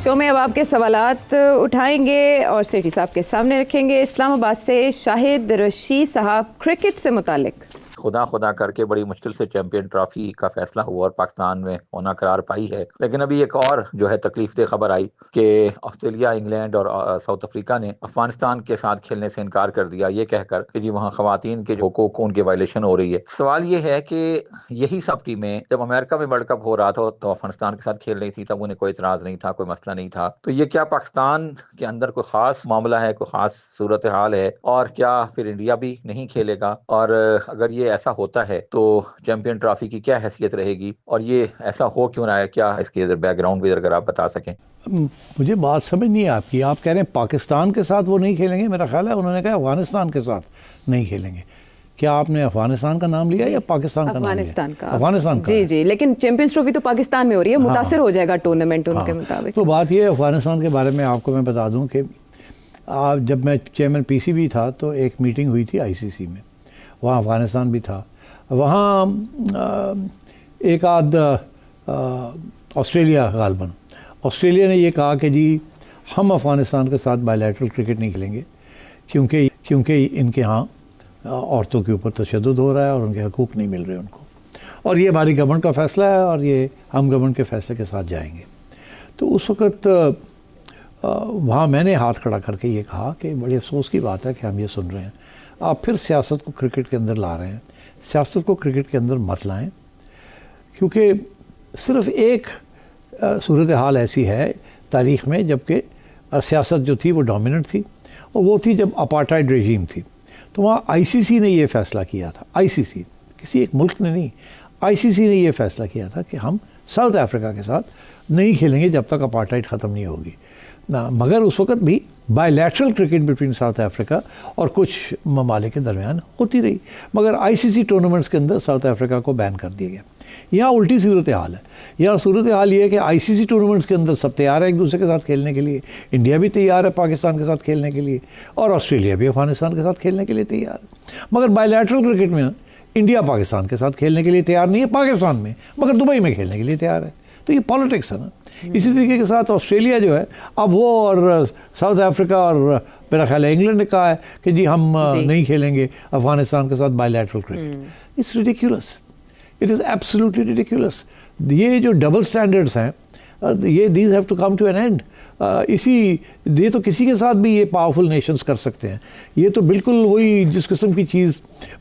Show में अब आपके सवालात उठाएंगे और सेठी साहब के सामने रखेंगे। इस्लामाबाद से शाहिद रशीद साहब क्रिकेट से मुतालिक। खुदा करके बड़ी मुश्किल से चैंपियन ट्रॉफी का फैसला हुआ और पाकिस्तान में होना करार पाई है, लेकिन अभी एक और जो है तकलीफ खबर आई कि ऑस्ट्रेलिया, इंग्लैंड और साउथ अफ्रीका ने अफगानिस्तान के साथ खेलने से इनकार कर दिया, ये कहकर कि जी वहाँ खवातीन के हुकूक उनके वायलेशन हो रही है। सवाल ये है कि यही सब टीमें जब अमेरिका में वर्ल्ड कप हो रहा था तो अफगानिस्तान के साथ खेल रही थी, तब उन्हें कोई इतराज नहीं था, कोई मसला नहीं था। तो ये क्या पाकिस्तान के अंदर कोई खास मामला है, कोई खास सूरत हाल है, और क्या फिर इंडिया भी नहीं खेलेगा? और अगर ये ऐसा होता है तो चैंपियन ट्रॉफी की क्या हैसियत रहेगी, और ये ऐसा हो क्यों रहा है? क्या इसके बैकग्राउंड भी अगर आप बता सकें। मुझे बात समझ नहीं है आपकी। आप कह रहे हैं पाकिस्तान के साथ वो नहीं खेलेंगे, मेरा ख्याल है उन्होंने कहा अफगानिस्तान के साथ नहीं खेलेंगे। क्या आपने अफगानिस्तान का नाम लिया या पाकिस्तान का नाम लिया? अफगानिस्तान का। जी, लेकिन चैंपियंस ट्रॉफी तो पाकिस्तान में हो रही है, मुतासिर हो जाएगा टूर्नामेंट उनके मुताबिक। तो बात ये है अफगानिस्तान के बारे में आपको मैं बता दूं कि जब मैं चेयरमैन पीसीबी था तो एक मीटिंग हुई थी आईसीसी में, वहाँ अफगानिस्तान भी था। वहाँ एक आध ऑस्ट्रेलिया गालबन, ऑस्ट्रेलिया ने ये कहा कि जी हम अफ़गानिस्तान के साथ बायलैटरल क्रिकेट नहीं खेलेंगे क्योंकि इनके यहाँ औरतों के ऊपर तशद्दुद हो रहा है और उनके हकूक़ नहीं मिल रहे उनको, और ये हमारी गवर्नमेंट का फ़ैसला है और ये हम गवर्नमेंट के फ़ैसले के साथ जाएंगे। तो उस वक़्त वहाँ मैंने हाथ खड़ा करके ये कहा कि बड़ी अफसोस की बात है कि हम ये सुन रहे हैं, आप फिर सियासत को क्रिकेट के अंदर ला रहे हैं। सियासत को क्रिकेट के अंदर मत लाएं, क्योंकि सिर्फ़ एक सूरत हाल ऐसी है तारीख़ में जबकि सियासत जो थी वो डोमिनेंट थी, और वो थी जब अपार्टाइड रेजीम थी। तो वहाँ आईसीसी ने ये फ़ैसला किया था, आईसीसी, किसी एक मुल्क ने नहीं, आईसीसी ने ये फ़ैसला किया था कि हम साउथ अफ्रीका के साथ नहीं खेलेंगे जब तक अपार्टाइड ख़त्म नहीं होगी ना। मगर उस वक़्त भी bilateral cricket between south Africa और कुछ ममालिक के दरमियान होती रही, मगर आईसीसी टूर्नामेंट्स के अंदर साउथ अफ्रीका को बैन कर दिया गया। यहाँ उल्टी सूरत हाल है। यहाँ सूरत हाल ये है कि आईसीसी टूर्नामेंट्स के अंदर सब तैयार है एक दूसरे के साथ खेलने के लिए, इंडिया भी तैयार है पाकिस्तान के साथ खेलने के लिए, और ऑस्ट्रेलिया भी अफगानिस्तान के साथ खेलने के लिए तैयार है। मगर बायलैटरल क्रिकेट में इंडिया पाकिस्तान के साथ खेलने के लिए तैयार नहीं है पाकिस्तान में, मगर दुबई में खेलने के लिए तैयार है। तो ये पॉलिटिक्स है ना। इसी तरीके के साथ ऑस्ट्रेलिया जो है अब वो और साउथ अफ्रीका और मेरा ख्याल है इंग्लैंड ने कहा है कि जी हम नहीं खेलेंगे अफगानिस्तान के साथ bilateral cricket. It's ridiculous, it is absolutely ridiculous. ये जो डबल स्टैंडर्ड्स हैं ये these have to come to an end. ये तो किसी के साथ भी ये पावरफुल नेशंस कर सकते हैं। ये तो बिल्कुल वही जिस किस्म की चीज़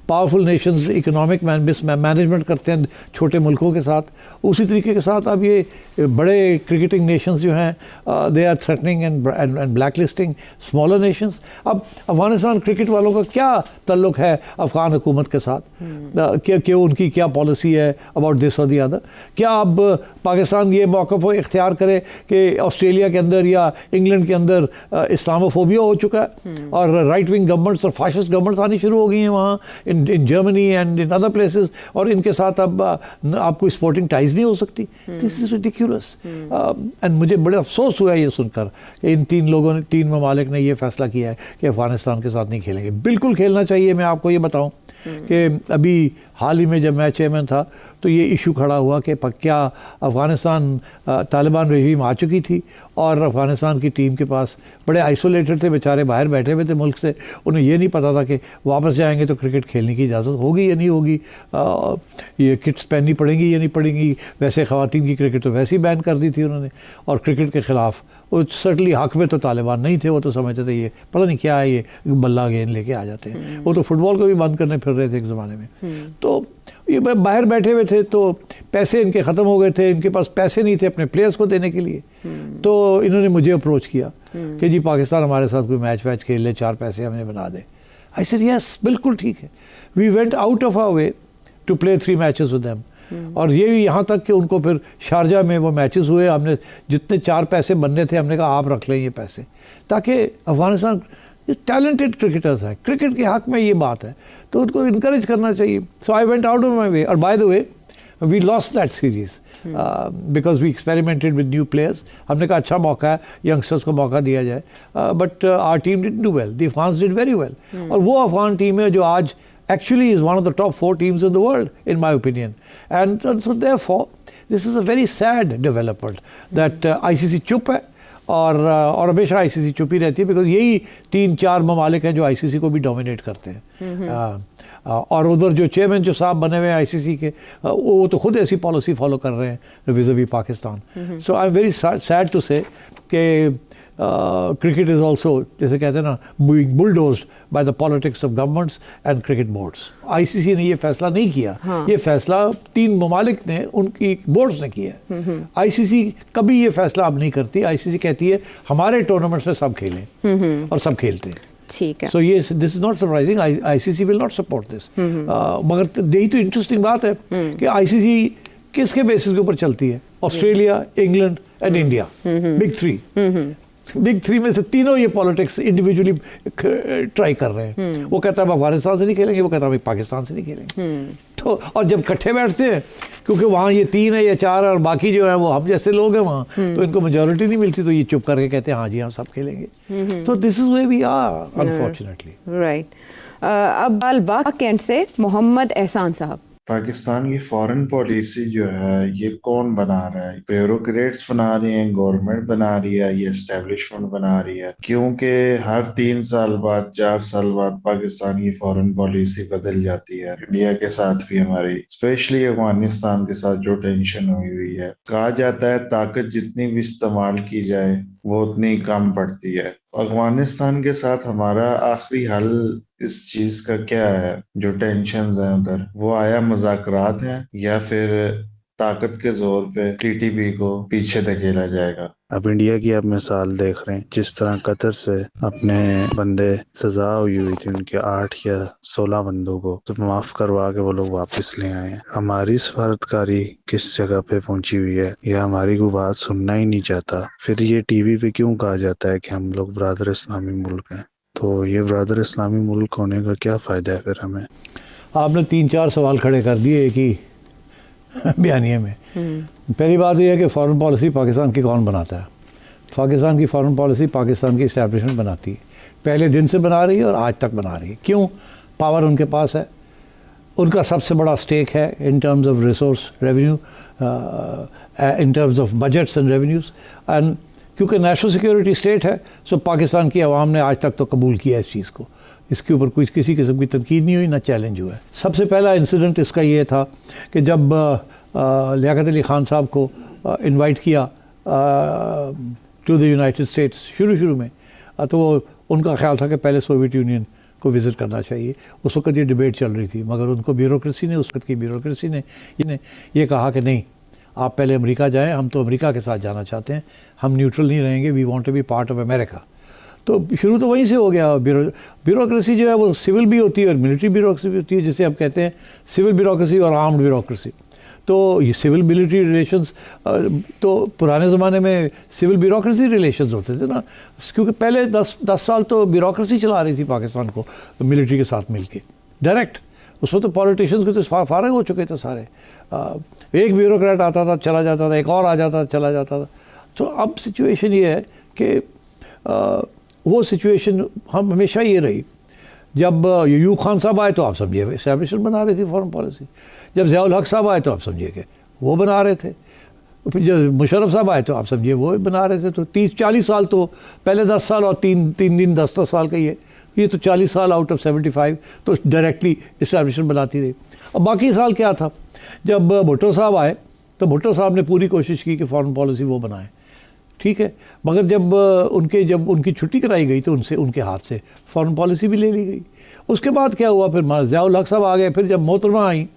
पावरफुल नेशंस इकोनॉमिक मैनेजमेंट करते हैं छोटे मुल्कों के साथ, उसी तरीके के साथ अब ये बड़े क्रिकेटिंग नेशंस जो हैं they are threatening and black listing smaller nations. अब अफगानिस्तान क्रिकेट वालों का क्या ताल्लुक़ है अफ़गान हुकूमत के साथ? कि उनकी क्या पॉलिसी है अबाउट दिस और दी अदर? क्या अब पाकिस्तान ये मौक़िफ़ इख्तियार करे कि ऑस्ट्रेलिया के अंदर या इंग्लैंड के अंदर इस्लामोफोबिया हो चुका है और राइट विंग गवर्नमेंट्स और फाशिस्ट गवर्नमेंट्स आनी शुरू हो गई हैं वहाँ in Germany and in other places, और इनके साथ अब आपको स्पोर्टिंग टाइज नहीं हो सकती? This is ridiculous. एंड मुझे बड़ा अफसोस हुआ ये सुनकर कि इन तीन ममालिक ने ये फ़ैसला किया है कि अफ़गानिस्तान के साथ नहीं खेलेंगे। बिल्कुल खेलना चाहिए। मैं आपको ये बताऊँ कि अभी हाल ही में जब मैं चेयरमैन था तो ये इशू खड़ा हुआ कि क्या अफ़गानिस्तान तालिबान रेजीम आ चुकी थी और अफ़गानिस्तान की टीम के पास बड़े आइसोलेटेड थे, बेचारे बाहर बैठे हुए थे मुल्क से, उन्हें ये नहीं पता था कि वापस जाएंगे तो क्रिकेट खेलने की इजाज़त होगी या नहीं होगी, ये किट्स पहननी पड़ेंगी या नहीं पड़ेंगी। वैसे ख़वातीन की क्रिकेट तो वैसे ही बैन कर दी थी उन्होंने, और क्रिकेट के ख़िलाफ़ वो सर्टनली हक़ में तो तालिबान नहीं थे। वो तो समझते थे ये पता नहीं क्या है, ये बल्ला गेंद लेके आ जाते हैं। वो तो फुटबॉल को भी बंद करने फिर रहे थे एक ज़माने में। तो ये बाहर बैठे हुए थे तो पैसे इनके ख़त्म हो गए थे, इनके पास पैसे नहीं थे अपने प्लेयर्स को देने के लिए। तो इन्होंने मुझे अप्रोच किया कि जी पाकिस्तान हमारे साथ कोई मैच वैच खेल ले, 4 पैसे हमें बना दे। आई सेड यस, बिल्कुल ठीक है। We went out of our way to play 3 matches with them. और ये भी यहाँ तक कि उनको फिर शारजा में वो मैचेस हुए, हमने जितने 4 पैसे बनने थे हमने कहा आप रख लें ये पैसे, ताकि अफ़गानिस्तान टैलेंटेड क्रिकेटर्स हैं, क्रिकेट के हक़ में ये बात है तो उनको इनकरेज करना चाहिए। So I went out of my way. और by the way we lost that series because we experimented with new players. हमने कहा अच्छा मौका है, यंगस्टर्स को मौका दिया जाए, but our team didn't do well, the Afghans did very well. और वो अफ़गान टीम है जो आज actually is one of the top 4 teams in the world, in my opinion. And so therefore, this is a very sad development that ICC चुप है और हमेशा ICC चुप ही रहती है, बिकॉज यही 3-4 ममालिक हैं जो आईसीसी को भी डोमिनेट करते हैं। और उधर जो चेयरमैन जो साहब बने हुए हैं आईसीसी के, वो तो खुद ऐसी पॉलिसी फॉलो कर रहे हैं vis-a-vis Pakistan. So I am very sad to say कि क्रिकेट इज़ ऑल्सो, जैसे कहते हैं ना, being bulldozed by the politics of governments and cricket boards. ICC ने ये फैसला नहीं किया, ये फैसला 3 ममालिक ने, उनकी बोर्ड्स ने किया है। आईसीसी कभी ये फैसला अब नहीं करती। आईसीसी कहती है हमारे टूर्नामेंट्स में सब खेलें, और सब खेलते हैं। ठीक है। सो ये this is not surprising, ICC will not support this. मगर यही तो इंटरेस्टिंग बात है कि आईसीसी किसके बेसिस के ऊपर चलती है? Australia, England and India, big 3। Big 3 में से तीनों ये पॉलिटिक्स इंडिविजुअली ट्राई कर रहे हैं। वो कहता है हम अफगानिस्तान से नहीं खेलेंगे, वो कहता है हम पाकिस्तान से नहीं खेलेंगे। तो और जब इकट्ठे बैठते हैं, क्योंकि वहाँ ये 3 है या 4 है और बाकी जो है वो हम जैसे लोग हैं वहाँ, तो इनको मेजोरिटी नहीं मिलती, तो ये चुप करके कहते हैं हाँ जी हम सब खेलेंगे। तो this is way we are unfortunately. Right. अब बाल कैंट से मोहम्मद एहसान साहब। पाकिस्तान की फॉरेन पॉलिसी जो है ये कौन बना रहा है? ब्यूरोक्रेट्स बना रही हैं, गवर्नमेंट बना रही है, ये एस्टेब्लिशमेंट बना रही है? क्योंकि हर 3 साल बाद, 4 साल बाद पाकिस्तान की फॉरेन पॉलिसी बदल जाती है। इंडिया के साथ भी हमारी, स्पेशली अफगानिस्तान के साथ जो टेंशन हुई है, कहा जाता है ताकत जितनी भी इस्तेमाल की जाए वो उतनी कम पड़ती है। अफगानिस्तान के साथ हमारा आखिरी हल इस चीज का क्या है? जो टेंशन्स हैं उधर, वो आया मुज़ाकरात हैं या फिर ताकत के जोर पे टीटीपी को पीछे धकेला जाएगा? अब इंडिया की आप मिसाल देख रहे हैं, जिस तरह कतर से अपने बंदे सजा हुई थी उनके 8 या 16 बंदों को, तो माफ करवा के वो लोग वापस ले आए हैं। हमारी सफारतकारी किस जगह पे पहुंची हुई है, या हमारी कोई बात सुनना ही नहीं चाहता? फिर ये टीवी पे क्यों कहा जाता है कि हम लोग ब्रादर इस्लामी मुल्क हैं? तो ये ब्रादर इस्लामी मुल्क होने का क्या फ़ायदा है फिर हमें? आपने 3-4 सवाल खड़े कर दिए एक ही बयानिए में। पहली बात यह है कि फॉरेन पॉलिसी पाकिस्तान की कौन बनाता है? पाकिस्तान की फॉरेन पॉलिसी पाकिस्तान की इस्टेब्लिशमेंट बनाती है, पहले दिन से बना रही है और आज तक बना रही है। क्यों? पावर उनके पास है, उनका सबसे बड़ा स्टेक है in terms of resource revenue, in terms of budgets and revenues. And क्योंकि नेशनल सिक्योरिटी स्टेट है, सो पाकिस्तान की आवाम ने आज तक तो कबूल किया इस चीज़ को, इसके ऊपर कुछ किसी किस्म की तनकीद नहीं हुई, ना चैलेंज हुआ है। सबसे पहला इंसिडेंट इसका ये था कि जब लियाकत अली ख़ान साहब को इनवाइट किया टू द यूनाइटेड स्टेट्स शुरू में, तो उनका ख्याल था कि पहले सोवियत यूनियन को विज़िट करना चाहिए। उस वक्त ये डिबेट चल रही थी, मगर उनको ब्यूरोक्रेसी ने, उस वक्त की ब्यूरोक्रेसी ने ये कहा कि नहीं, आप पहले अमेरिका जाएं, हम तो अमेरिका के साथ जाना चाहते हैं, हम न्यूट्रल नहीं रहेंगे, we want to be part of America. तो शुरू तो वहीं से हो गया। ब्यूरोक्रेसी जो है वो सिविल भी होती है और मिलिट्री ब्यूरोक्रेसी भी होती है, जिसे आप कहते हैं सिविल ब्यूरोक्रेसी और आर्म्ड ब्यूरोक्रेसी। तो ये सिविल मिलिट्री रिलेशंस, तो पुराने ज़माने में सिविल ब्यूरोक्रेसी रिलेशंस होते थे ना, क्योंकि पहले 10 साल तो ब्यूरोक्रेसी चला रही थी पाकिस्तान को मिलिट्री के साथ मिलके डायरेक्ट। उसमें तो पॉलिटिशियंस के तो फारग हो चुके थे सारे। एक ब्यूरोक्रेट आता था, चला जाता था, एक और आ जाता था, चला जाता था। तो अब सिचुएशन ये है कि वो सिचुएशन हम हमेशा ये रही। जब यूब खान साहब आए तो आप समझिए एस्टैब्लिशमेंट बना रही थी फॉरेन पॉलिसी। जब ज़ियाउल हक साहब आए तो आप समझिए कि वो बना रहे थे। फिर जब मुशर्रफ साहब आए तो आप समझिए वो बना रहे थे। तो 30-40 साल तो पहले 10 साल और 3 दिन 10 साल का ये तो 40 साल आउट ऑफ 75 तो डायरेक्टली इस्टेब्लिशमेंट बनाती रही। अब बाकी साल क्या था, जब भुट्टो साहब आए तो भुट्टो साहब ने पूरी कोशिश की कि फॉरेन पॉलिसी वो बनाए, ठीक है, मगर जब उनकी छुट्टी कराई गई तो उनके हाथ से फॉरेन पॉलिसी भी ले ली गई। उसके बाद क्या हुआ, फिर ज़ियाउल हक साहब आ गए। फिर जब मोहतरमा आई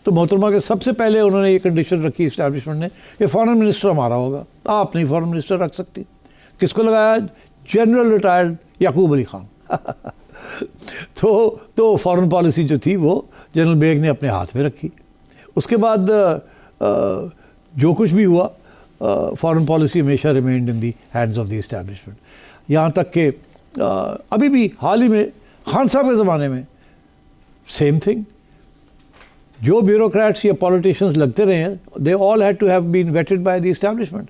तो मोहतरमा के सबसे पहले उन्होंने ये कंडीशन रखी इस्टेब्लिशमेंट ने कि फॉरेन मिनिस्टर हमारा होगा, आप नहीं फॉरेन मिनिस्टर रख सकती। किसको लगाया? जनरल रिटायर्ड याकूब अली ख़ान। तो फॉरेन पॉलिसी जो थी वो जनरल बेग ने अपने हाथ में रखी। उसके बाद जो कुछ भी हुआ, फॉरेन पॉलिसी हमेशा remained in the hands of the establishment. यहाँ तक कि अभी भी हाल ही में खान साहब के ज़माने में सेम थिंग। जो ब्यूरोक्रेट्स या पॉलिटिशियंस लगते रहे हैं, they all had to have been vetted by the establishment.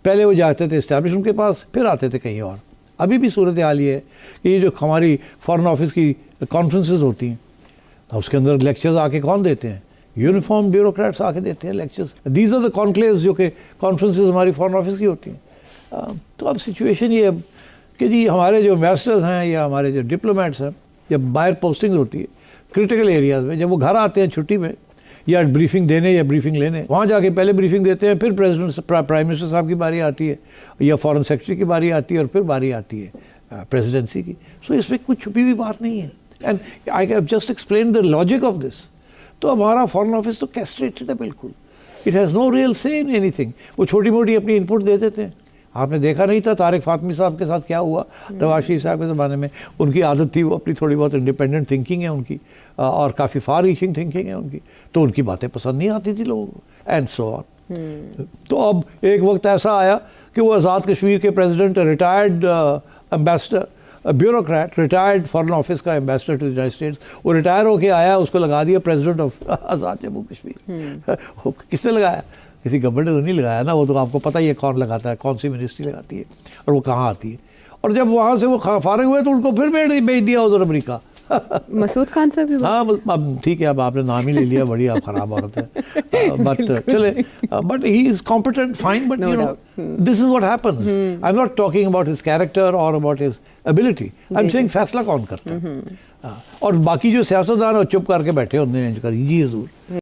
पहले वो जाते थे इस्टेब्लिशमेंट के पास, फिर आते थे कहीं और। अभी भी सूरत हाल ये है कि ये जो हमारी फॉरेन ऑफिस की कॉन्फ्रेंसेस होती हैं, उसके अंदर लेक्चर्स आके कौन देते हैं? यूनिफॉर्म ब्यूरोक्रेट्स आके देते हैं lectures. These are the conclaves जो कि कॉन्फ्रेंसेस हमारी फॉरेन ऑफिस की होती हैं। तो अब सिचुएशन ये है कि जी हमारे जो एम्बेसडर्स हैं या हमारे जो डिप्लोमेट्स हैं, जब बाहर पोस्टिंग होती है क्रिटिकल एरियाज़ में, जब वो घर आते हैं छुट्टी में या ब्रीफिंग देने या ब्रीफिंग लेने, वहाँ जाके पहले ब्रीफिंग देते हैं, फिर प्रेसिडेंट प्राइम मिनिस्टर साहब की बारी आती है या फॉरेन सेक्रेटरी की बारी आती है और फिर बारी आती है प्रेसिडेंसी की। सो इसमें कुछ छुपी हुई बात नहीं है, and I have just explain the logic of this. तो हमारा फॉरेन ऑफिस तो कैस्ट्रेटेड है बिल्कुल, इट हैज़ नो रियल से इन एनीथिंग। वो छोटी मोटी अपनी इनपुट दे देते हैं। आपने देखा नहीं था तारिक फातमी साहब के साथ क्या हुआ नवाज शरीफ साहब के ज़माने में? उनकी आदत थी, वो अपनी थोड़ी बहुत इंडिपेंडेंट थिंकिंग है उनकी और काफ़ी फार रीचिंग थिंकिंग है उनकी, तो उनकी बातें पसंद नहीं आती थी लोगों को, एंड सो ऑन। तो अब एक वक्त ऐसा आया कि वो आज़ाद कश्मीर के president, retired ambassador, bureaucrat, retired foreign office का एम्बेसडर टू यूनाइटेड स्टेट्स, वो रिटायर होके आया, उसको लगा दिया प्रेसिडेंट ऑफ आज़ाद जम्मू कश्मीर। किसने लगाया? किसी गवर्नमेंट ने तो नहीं लगाया ना, वो तो आपको पता ही है कौन लगाता है, कौन सी मिनिस्ट्री लगाती है और वो कहाँ आती है। और जब वहाँ से वो फारिग हुए तो उनको फिर भेज दिया उधर अमेरिका। मसूद खान साहब भी हाँ, अब ठीक है, अब आपने नाम ही ले लिया, बड़ी आप खराब औरत है, बट चले, but he is competent, fine, but you know this is what happens. I am not talking about his character और about his ability, I am saying फैसला कौन करता है। और बाकी जो सियासतदान चुप करके बैठे होते हैं, जी हजूर।